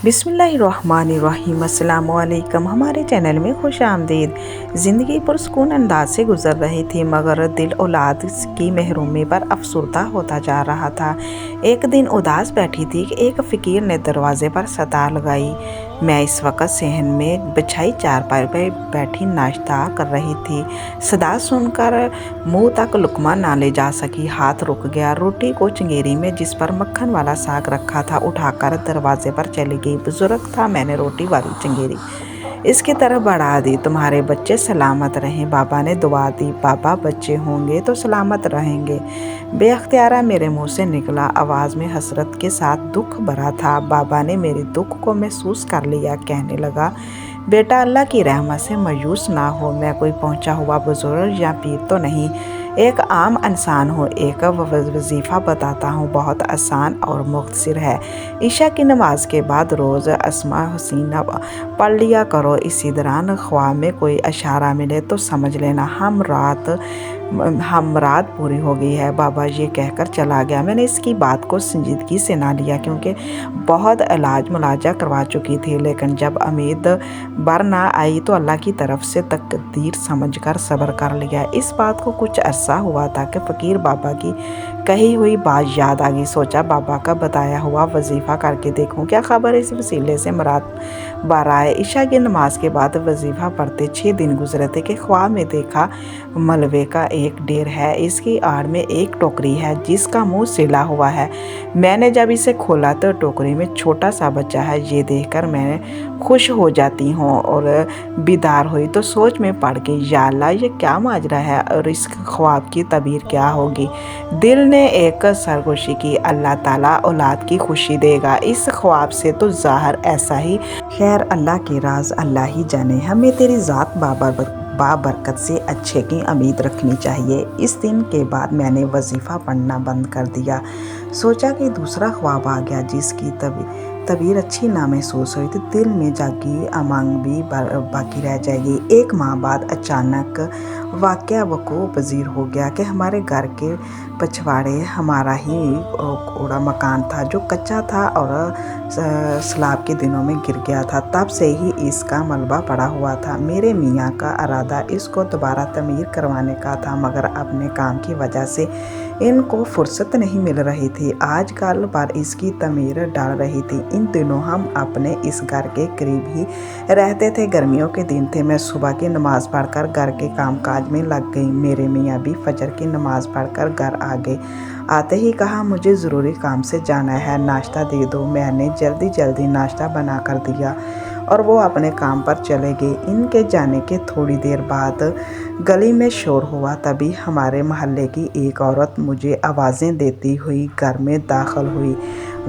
बिस्मिल्लाहिर्रहमानिर्रहीम। अस्सलाम वालेकुम। हमारे चैनल में खुश आमदीद। ज़िंदगी पुरसकून अंदाज से गुजर रही थी, मगर दिल औलाद की महरूमी पर अफसरदा होता जा रहा था। एक दिन उदास बैठी थी कि एक फ़कीर ने दरवाज़े पर सदा लगाई। मैं इस वक्त सहन में बिछाई चारपाई पर बैठी नाश्ता कर रही थी। सदा सुनकर मुंह तक लुकमा ना ले जा सकी, हाथ रुक गया। रोटी को चंगेरी में जिस पर मक्खन वाला साग रखा था उठाकर दरवाजे पर चली गई। बुजुर्ग था, मैंने रोटी वाली चंगेरी इसकी तरफ बढ़ा दी। तुम्हारे बच्चे सलामत रहें, बाबा ने दुआ दी। बाबा बच्चे होंगे तो सलामत रहेंगे, बेअख्तियारा मेरे मुंह से निकला। आवाज़ में हसरत के साथ दुख भरा था। बाबा ने मेरे दुख को महसूस कर लिया, कहने लगा, बेटा अल्लाह की रहमत से मायूस ना हो। मैं कोई पहुंचा हुआ बुजुर्ग या पीर तो नहीं, एक आम इंसान हूँ। एक वजीफ़ा बताता हूँ, बहुत आसान और मुख्तसर है। ईशा की नमाज के बाद रोज़ अस्मा हुसीना पढ़ लिया करो। इसी दौरान ख्वाब में कोई इशारा मिले तो समझ लेना हम रात पूरी हो गई है। बाबा ये कहकर चला गया। मैंने इसकी बात को संजीदगी से ना लिया, क्योंकि बहुत इलाज मुलाजा करवा चुकी थी, लेकिन जब उम्मीद बर ना आई तो अल्लाह की तरफ से तकदीर समझकर सब्र कर लिया। इस बात को कुछ अरसा हुआ था कि फ़कीर बाबा की कही हुई बात याद आ गई। सोचा बाबा का बताया हुआ वजीफ़ा करके देखूं, क्या खबर इस वसीले से मुराद बार आए। ईशा की नमाज के बाद वजीफ़ा पढ़ते 6 दिन गुजरे थे कि ख्वाब में देखा मलबे का एक ढेर है। इसकी आड़ में एक टोकरी है जिसका मुंह सिला हुआ है। मैंने जब इसे खोला तो टोकरी में छोटा सा बच्चा है। ये देखकर मैं खुश हो जाती हूँ और बेदार हुई तो सोच में पड़ गई, या अल्लाह ये क्या माजरा है और इस ख्वाब की तबीर क्या होगी। दिल ने एक सरगोशी की, अल्लाह ताला औलाद की खुशी देगा। इस ख्वाब से तो ज़ाहिर ऐसा ही, खैर अल्लाह के राज अल्लाह ही जाने। हमें तेरी ज़ात बाबरकत से अच्छे की उम्मीद रखनी चाहिए। इस दिन के बाद मैंने वजीफ़ा पढ़ना बंद कर दिया। सोचा कि दूसरा ख्वाब आ गया जिसकी तबीर अच्छी ना महसूस हुई तो दिल में जागी अमंग भी बाकी रह जाएगी। एक माह बाद अचानक वाक़या वक़ूअ पज़ीर हो गया कि हमारे घर के पछवाड़े हमारा ही कूड़ा मकान था, जो कच्चा था और सैलाब के दिनों में गिर गया था। तब से ही इसका मलबा पड़ा हुआ था। मेरे मियाँ का इरादा इसको दोबारा तमीर करवाने का था, मगर अपने काम की वजह से इनको फुर्सत नहीं मिल रही थी। आजकल पर इसकी तमीर डाल रही थी। इन दिनों हम अपने इस घर के करीब ही रहते थे। गर्मियों के दिन थे। मैं सुबह की नमाज़ पढ़कर घर के कामकाज में लग गई। मेरे मियाँ भी फजर की नमाज़ पढ़कर घर आ गए। आते ही कहा, मुझे ज़रूरी काम से जाना है, नाश्ता दे दो। मैंने जल्दी नाश्ता बना कर दिया और वो अपने काम पर चले गए। इनके जाने के थोड़ी देर बाद गली में शोर हुआ। तभी हमारे मोहल्ले की एक औरत मुझे आवाज़ें देती हुई घर में दाखिल हुई।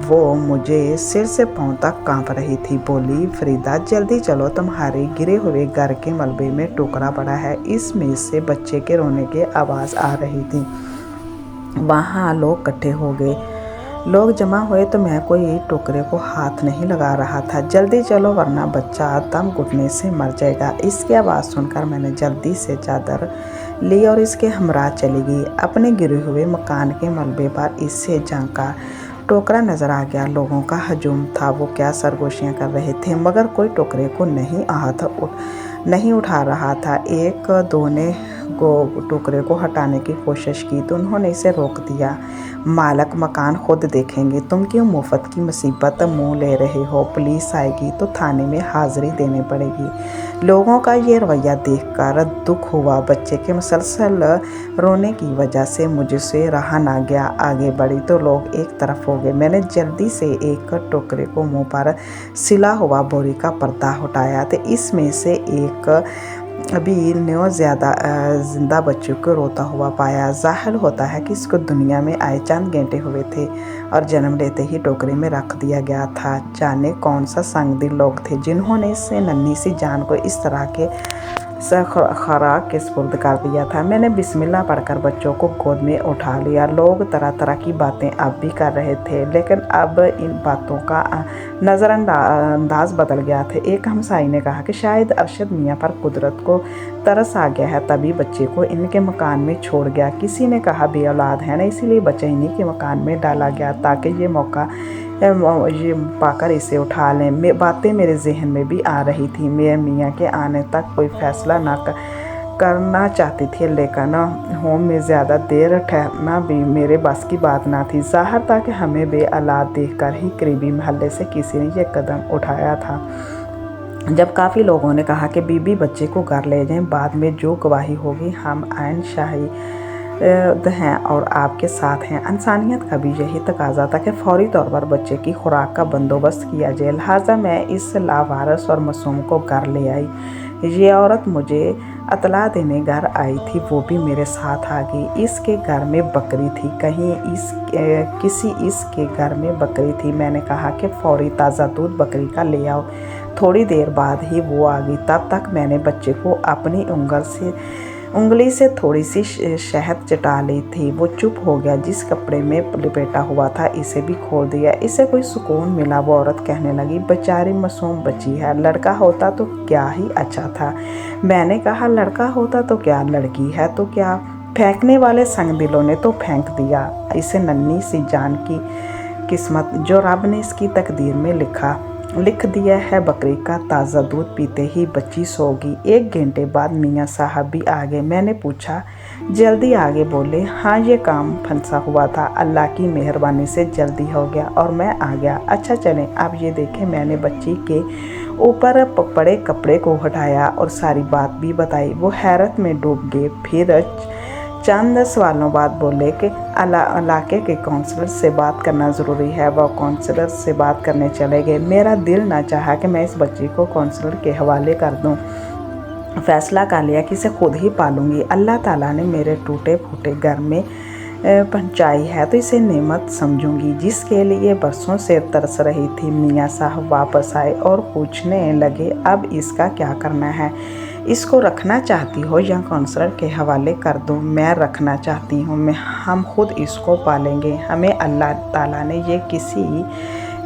वो मुझे सिर से पाँव तक कांप रही थी। बोली, फरीदा जल्दी चलो, तुम्हारे गिरे हुए घर के मलबे में टुकड़ा पड़ा है। इसमें से बच्चे के रोने की आवाज़ आ रही थी। वहाँ लोग इकट्ठे हो गए। लोग जमा हुए तो मैं कोई टोकरे को हाथ नहीं लगा रहा था। जल्दी चलो वरना बच्चा दम घुटने से मर जाएगा। इसकी आवाज़ सुनकर मैंने जल्दी से चादर ली और इसके हमरा चली गई। अपने गिरे हुए मकान के मलबे पर इससे झांका, टोकरा नज़र आ गया। लोगों का हजूम था। वो क्या सरगोशियाँ कर रहे थे, मगर कोई टोकरे को नहीं उठा रहा था। एक दो ने टोकरे को हटाने की कोशिश की तो उन्होंने इसे रोक दिया। मालक मकान खुद देखेंगे, तुम क्यों मुफ्त की मुसीबत मुँह ले रहे हो। पुलिस आएगी तो थाने में हाजिरी देनी पड़ेगी। लोगों का ये रवैया देखकर दुख हुआ। बच्चे के मुसलसल रोने की वजह से मुझसे रहा ना गया। आगे बढ़ी तो लोग एक तरफ हो गए। मैंने जल्दी से एक टोकरे को मुंह पर सिला हुआ बोरी का पर्दा हटाया तो इसमें से एक अभी ज़्यादा जिंदा बच्चों को रोता हुआ पाया। जाहिर होता है कि इसको दुनिया में आए चंद घंटे हुए थे और जन्म लेते ही टोकरी में रख दिया गया था। जाने कौन सा संगदिल लोग थे जिन्होंने इस नन्ही सी जान को इस तरह के खुराक के सुपुर्द कर दिया था। मैंने बिस्मिल्लाह पढ़कर बच्चों को गोद में उठा लिया। लोग तरह तरह की बातें अब भी कर रहे थे, लेकिन अब इन बातों का नज़रअंदाज बदल गया था। एक हमसाई ने कहा कि शायद अरशद मियाँ पर कुदरत को तरस आ गया है, तभी बच्चे को इनके मकान में छोड़ गया। किसी ने कहा बे औलाद है ना, इसीलिए बच्चा इन्हीं के मकान में डाला गया ताकि ये मौका ये पाकर इसे उठा लें। बातें मेरे जहन में भी आ रही थी। मैं मियाँ के आने तक कोई फैसला ना करना चाहती थी, लेकिन होम में ज़्यादा देर ठहरना भी मेरे बस की बात ना थी। ज़ाहिर था कि हमें बे औलाद देखकर ही करीबी मोहल्ले से किसी ने ये कदम उठाया था। जब काफ़ी लोगों ने कहा कि बीबी बच्चे को घर ले जाएं, बाद में जो गवाही होगी हम आइन शाही हैं और आपके साथ हैं। इंसानियत का भी यही तकाजा था कि फौरी तौर पर बच्चे की खुराक का बंदोबस्त किया जाए। लिहाजा मैं इस लावारिस और मासूम को घर ले आई। ये औरत मुझे इतला देने घर आई थी, वो भी मेरे साथ आ गई। इसके घर में बकरी थी, किसी इसके घर में बकरी थी। मैंने कहा कि फौरी ताज़ा दूध बकरी का ले आओ। थोड़ी देर बाद ही वो आ गई। तब तक मैंने बच्चे को अपनी उंगली से थोड़ी सी शहद चटा ली थी। वो चुप हो गया। जिस कपड़े में लिपेटा हुआ था इसे भी खोल दिया। इसे कोई सुकून मिला। वो औरत कहने लगी, बेचारी मासूम बच्ची है, लड़का होता तो क्या ही अच्छा था। मैंने कहा, लड़का होता तो क्या, लड़की है तो क्या। फेंकने वाले संग दिलों ने तो फेंक दिया इसे नन्ही सी जान की किस्मत जो रब ने इसकी तकदीर में लिख दिया है। बकरी का ताज़ा दूध पीते ही बच्ची सोगी। 1 घंटे बाद मियाँ साहब भी आ गए। मैंने पूछा, जल्दी आगे? बोले, हाँ, ये काम फंसा हुआ था, अल्लाह की मेहरबानी से जल्दी हो गया और मैं आ गया। अच्छा चलें, अब ये देखें। मैंने बच्ची के ऊपर पड़े कपड़े को हटाया और सारी बात भी बताई। वो हैरत में डूब गए। फिर चंद सवालों बाद बोले कि इलाके के काउंसलर से बात करना ज़रूरी है। वह काउंसलर से बात करने चले गए। मेरा दिल ना चाहा कि मैं इस बच्ची को काउंसलर के हवाले कर दूं। फैसला कर लिया कि इसे खुद ही पालूंगी। अल्लाह ताला ने मेरे टूटे फूटे घर में पहुंचाई है तो इसे नेमत समझूंगी, जिसके लिए बरसों से तरस रही थी। मियाँ साहब वापस आए और पूछने लगे, अब इसका क्या करना है? इसको रखना चाहती हो या काउंसलर के हवाले कर दूं? मैं रखना चाहती हूँ। हम खुद इसको पालेंगे। हमें अल्लाह ताला ने ये किसी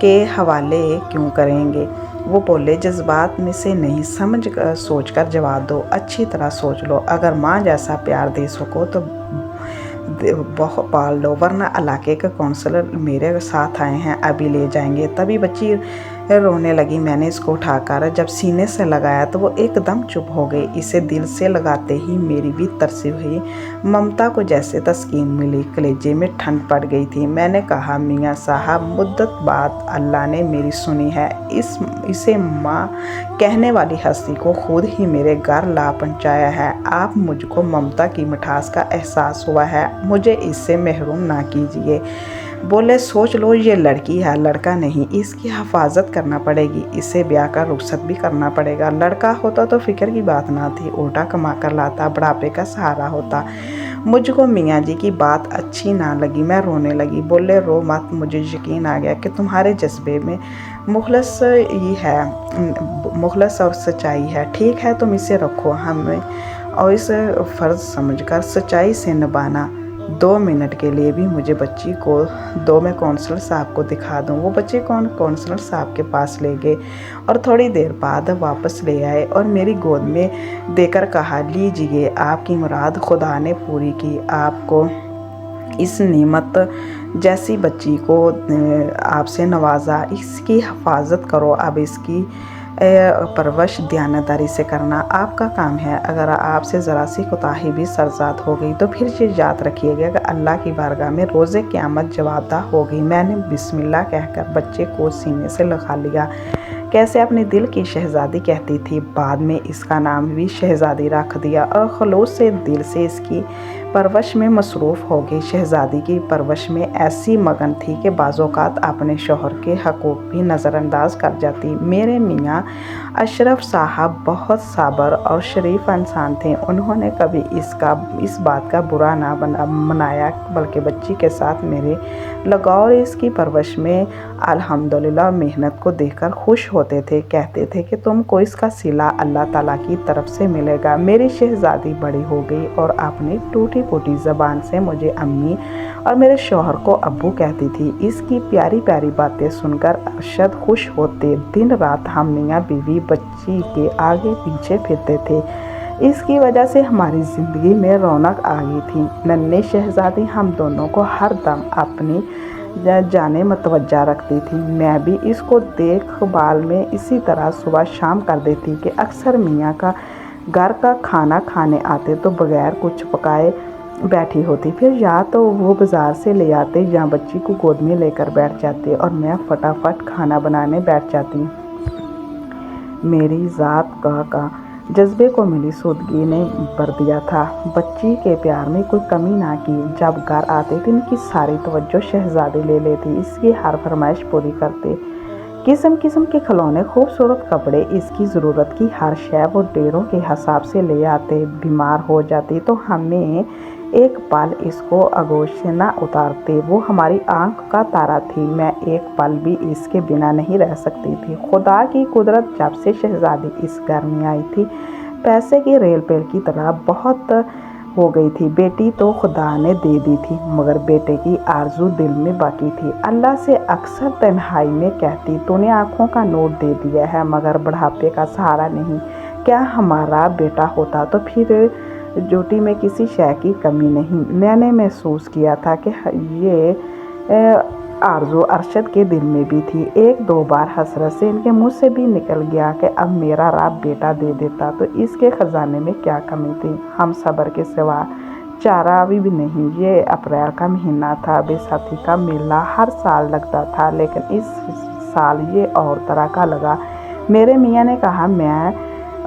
के हवाले क्यों करेंगे? वो बोले, जज्बात में से नहीं, सोच कर जवाब दो। अच्छी तरह सोच लो। अगर माँ जैसा प्यार दे सको तो बहुत पाल लो, वरना इलाके के काउंसलर मेरे साथ आए हैं, अभी ले जाएंगे। तभी बच्ची रोने लगी। मैंने इसको उठाकर जब सीने से लगाया तो वो एकदम चुप हो गई। इसे दिल से लगाते ही मेरी भी तरसी हुई ममता को जैसे तस्कीन मिली। कलेजे में ठंड पड़ गई थी। मैंने कहा, मियाँ साहब, मुद्दत बाद अल्लाह ने मेरी सुनी है। इसे माँ कहने वाली हस्ती को खुद ही मेरे घर ला पहुँचाया है। आप मुझको ममता की मिठास का एहसास हुआ है, मुझे इससे महरूम ना कीजिए। बोले, सोच लो, ये लड़की है, लड़का नहीं। इसकी हिफाजत करना पड़ेगी, इसे ब्याह का रुखसत भी करना पड़ेगा। लड़का होता तो फिक्र की बात ना थी, उल्टा कमा कर लाता, बुढ़ापे का सहारा होता। मुझको मियाँ जी की बात अच्छी ना लगी। मैं रोने लगी। बोले, रो मत, मुझे यकीन आ गया कि तुम्हारे जज्बे में मुखलस और सच्चाई है। ठीक है, तुम इसे रखो। हमें और इस फ़र्ज़ समझकर सच्चाई से निभाना। 2 मिनट के लिए भी मुझे बच्ची को दो, मैं काउंसलर साहब को दिखा दूं। वो बच्चे काउंसलर साहब के पास ले गए और थोड़ी देर बाद वापस ले आए और मेरी गोद में देकर कहा, लीजिए, आपकी मुराद खुदा ने पूरी की। आपको इस नेमत जैसी बच्ची को आपसे नवाजा, इसकी हिफाजत करो। अब इसकी परवरिश दयानतदारी से करना आपका काम है। अगर आपसे ज़रा सी कोताही भी सरज़ाद हो गई तो फिर ये याद रखिएगा कि अल्लाह की बारगाह में रोज़े क़यामत जवाबदा होगी। मैंने बिस्मिल्लाह कहकर बच्चे को सीने से लगा लिया, कैसे अपने दिल की शहज़ादी कहती थी। बाद में इसका नाम भी शहज़ादी रख दिया और खलूस से दिल से इसकी परवरिश में मसरूफ़ हो गई। शहज़ादी की परवरिश में ऐसी मगन थी कि बाज़ौक़ात अपने शौहर के हकूक़ भी नज़रअंदाज कर जाती। मेरे मियाँ अशरफ साहब बहुत साबर और शरीफ इंसान थे। उन्होंने कभी इस बात का बुरा ना मनाया, बल्कि बच्ची के साथ मेरे लगाव और इसकी परवरिश में अल्हम्दुलिल्लाह मेहनत को देखकर खुश होते थे। कहते थे कि तुमको इसका सिला अल्लाह ताला की तरफ से मिलेगा। मेरी शहज़ादी बड़ी हो गई और अपनी टूटी फूटी ज़बान से मुझे अम्मी और मेरे शौहर को अब्बू कहती थी। इसकी प्यारी प्यारी बातें सुनकर अरशद खुश होते। दिन रात हम मियाँ बीवी बच्ची के आगे पीछे फिरते थे। इसकी वजह से हमारी ज़िंदगी में रौनक आ गई थी। नन्ही शहज़ादी हम दोनों को हर दम अपनी जाने मतवज्जा रखती थी। मैं भी इसको देखभाल में इसी तरह सुबह शाम कर देती कि अक्सर मियाँ का घर का खाना खाने आते तो बगैर कुछ पकाए बैठी होती। फिर या तो वो बाज़ार से ले आते या बच्ची को गोद में लेकर बैठ जाते और मैं फटाफट खाना बनाने बैठ जाती। मेरी ज़ात का जज्बे को मिली सूदगी ने भर दिया था। बच्ची के प्यार में कोई कमी ना की। जब घर आते थे इनकी सारी तवज्जो शहजादी ले लेती, इसकी हर फरमाइश पूरी करते। किस्म किस्म के खिलौने, खूबसूरत कपड़े, इसकी ज़रूरत की हर शय वो डेरों के हिसाब से ले आते। बीमार हो जाती तो हमें एक पल इसको आगोश से ना उतारते। वो हमारी आंख का तारा थी। मैं एक पल भी इसके बिना नहीं रह सकती थी। खुदा की कुदरत, जब से शहजादी इस घर में आई थी पैसे की रेल पेल की तरह बहुत हो गई थी। बेटी तो खुदा ने दे दी थी मगर बेटे की आरजू दिल में बाकी थी। अल्लाह से अक्सर तन्हाई में कहती, तूने आँखों का नूर दे दिया है मगर बुढ़ापे का सहारा नहीं। क्या हमारा बेटा होता तो फिर ड्यूटी में किसी शय की कमी नहीं। मैंने महसूस किया था कि ये आरज़ू अरशद के दिल में भी थी। एक दो बार हसरत से इनके मुंह से भी निकल गया कि अब मेरा रब बेटा दे देता तो इसके ख़जाने में क्या कमी थी। हम सब्र के सिवा चारा भी नहीं। ये अप्रैल का महीना था। बैसाखी का मेला हर साल लगता था लेकिन इस साल ये और तरह का लगा। मेरे मियाँ ने कहा मैं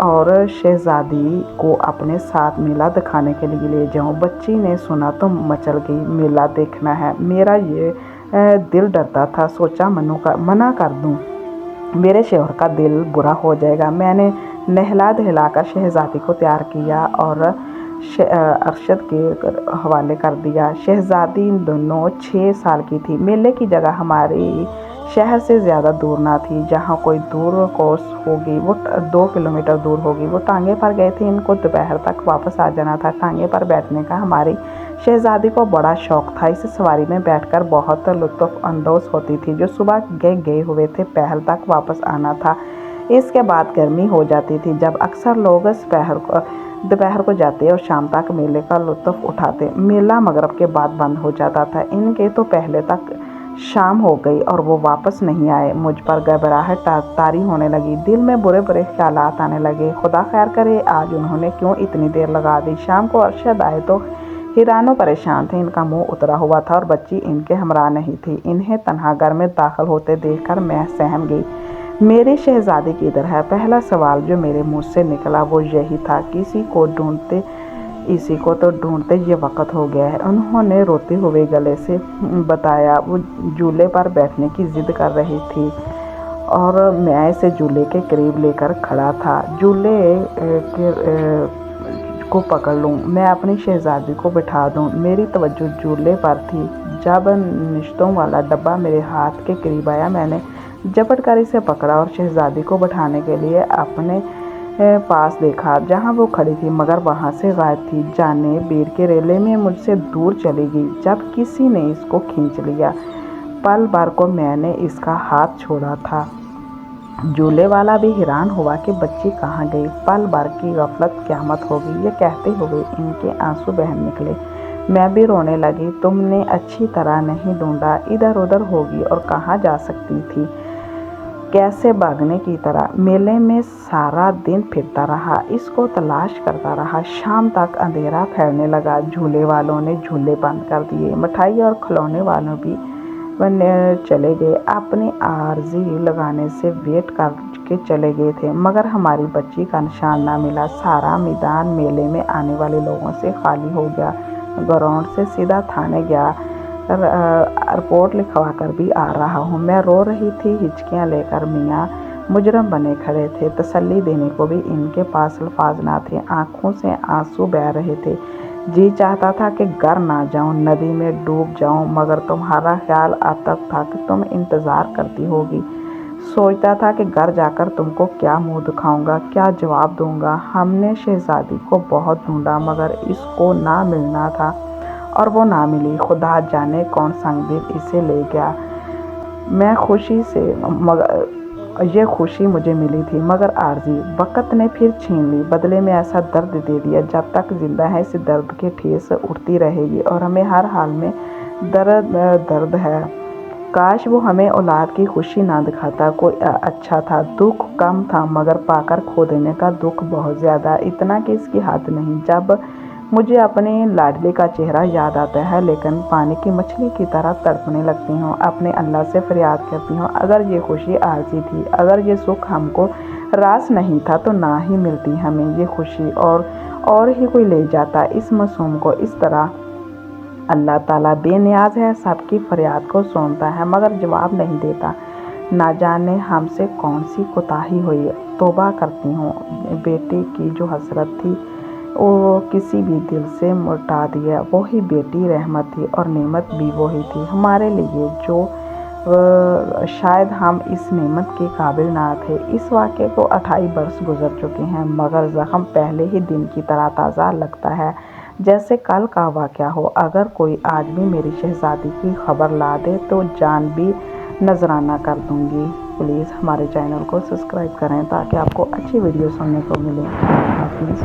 और शहजादी को अपने साथ मेला दिखाने के लिए ले जाऊं। बच्ची ने सुना तो मचल गई, मेला देखना है। मेरा ये दिल डरता था, सोचा मना कर दूं, मेरे शौहर का दिल बुरा हो जाएगा। मैंने नहला धहलाकर शहजादी को तैयार किया और अरशद के हवाले कर दिया। शहजादी दोनों 6 साल की थी। मेले की जगह हमारी शहर से ज़्यादा दूर ना थी। जहाँ कोई दूर कोर्स होगी वो 2 किलोमीटर दूर होगी। वो टांगे पर गए थे। इनको दोपहर तक वापस आ जाना था। टांगे पर बैठने का हमारी शहजादी को बड़ा शौक़ था। इस सवारी में बैठकर बहुत लुत्फ़ अंदोज़ होती थी। जो सुबह गए हुए थे पहल तक वापस आना था। इसके बाद गर्मी हो जाती थी जब अक्सर लोग दोपहर को जाते और शाम तक मेले का लुत्फ़ उठाते। मेला मगरिब के बाद बंद हो जाता था। इनके तो पहले तक शाम हो गई और वो वापस नहीं आए। मुझ पर घबराहट तारी होने लगी। दिल में बुरे बुरे ख्यालात आने लगे। खुदा खैर करे आज उन्होंने क्यों इतनी देर लगा दी। शाम को अरशद आए तो हैरानो परेशान थे। इनका मुंह उतरा हुआ था और बच्ची इनके हमरा नहीं थी। इन्हें तन्हा घर में दाखिल होते देखकर मैं सहम गई। मेरी शहजादी किधर है? पहला सवाल जो मेरे मुँह से निकला वो यही था। इसी को तो ढूंढते ये वक्त हो गया है। उन्होंने रोते हुए गले से बताया। वो झूले पर बैठने की जिद कर रही थी और मैं इसे झूले के करीब लेकर खड़ा था। झूले को पकड़ लूँ, मैं अपनी शहजादी को बिठा दूँ। मेरी तवज्जो झूले पर थी। जब निश्तों वाला डब्बा मेरे हाथ के करीब आया मैंने झपट कर इसे पकड़ा और शहजादी को बिठाने के लिए अपने पास देखा जहाँ वो खड़ी थी मगर वहाँ से गायब थी। जाने बेर के रेले में मुझसे दूर चली गई। जब किसी ने इसको खींच लिया। पल भर को मैंने इसका हाथ छोड़ा था। झूले वाला भी हैरान हुआ कि बच्ची कहाँ गई। पल भर की गफलत क़यामत होगी, ये कहते हुए इनके आंसू बह निकले। मैं भी रोने लगी। तुमने अच्छी तरह नहीं ढूंढा, इधर उधर होगी और कहाँ जा सकती थी, कैसे भागने की तरह। मेले में सारा दिन फिरता रहा, इसको तलाश करता रहा। शाम तक अंधेरा फैलने लगा। झूले वालों ने झूले बंद कर दिए। मिठाई और खिलौने वालों भी चले गए। अपनी आरज़ी लगाने से वेट करके चले गए थे मगर हमारी बच्ची का निशान ना मिला। सारा मैदान मेले में आने वाले लोगों से खाली हो गया। ग्राउंड से सीधा थाने गया। रिपोर्ट लिखवा कर भी आ रहा हूँ। मैं रो रही थी। हिचकियाँ लेकर मियाँ मुजरम बने खड़े थे। तसल्ली देने को भी इनके पास अल्फाज ना थे। आँखों से आंसू बह रहे थे। जी चाहता था कि घर ना जाऊँ, नदी में डूब जाऊँ मगर तुम्हारा ख्याल अब तक था कि तुम इंतज़ार करती होगी। सोचता था कि घर जाकर तुमको क्या मुँह दिखाऊंगा, क्या जवाब दूंगा। हमने शहजादी को बहुत ढूंढा मगर इसको ना मिलना था और वो ना मिली। खुदा जाने कौन संगीत इसे ले गया। मैं खुशी से ये खुशी मुझे मिली थी मगर आरज़ी वक़्त ने फिर छीन ली। बदले में ऐसा दर्द दे दिया जब तक जिंदा है इस दर्द की ठेस उठती रहेगी और हमें हर हाल में दर्द है। کاش وہ ہمیں اولاد کی خوشی نہ دکھاتا، کوئی اچھا تھا۔ دکھ کم تھا مگر پا کر کھو دینے کا دکھ بہت زیادہ، اتنا کہ اس کی حد نہیں۔ جب مجھے اپنے لاڈلے کا چہرہ یاد آتا ہے لیکن پانی کی مچھلی کی طرح تڑپنے لگتی ہوں، اپنے اللہ سے فریاد کرتی ہوں، اگر یہ خوشی عارضی تھی، اگر یہ سکھ ہم کو راس نہیں تھا تو نہ ہی ملتی ہمیں یہ خوشی، اور ہی کوئی لے جاتا اس معصوم کو۔ اس طرح اللہ تعالیٰ بے نیاز ہے، سب کی فریاد کو سنتا ہے مگر جواب نہیں دیتا۔ نہ جانے ہم سے کون سی کوتاہی ہوئی۔ توبہ کرتی ہوں، بیٹے کی جو حسرت تھی وہ کسی بھی دل سے مٹا دیا۔ وہی بیٹی رحمت تھی اور نعمت بھی وہی تھی ہمارے لیے جو شاید ہم اس نعمت کے قابل نہ تھے۔ اس واقعے کو 28 برس گزر چکے ہیں مگر زخم پہلے ہی دن کی طرح تازہ لگتا ہے جیسے کل کا واقعہ ہو۔ اگر کوئی آج بھی میری شہزادی کی خبر لا دے تو جان بھی نذرانہ کر دوں گی۔ پلیز ہمارے چینل کو سبسکرائب کریں تاکہ آپ کو اچھی ویڈیو سننے کو ملے۔ اللہ حافظ۔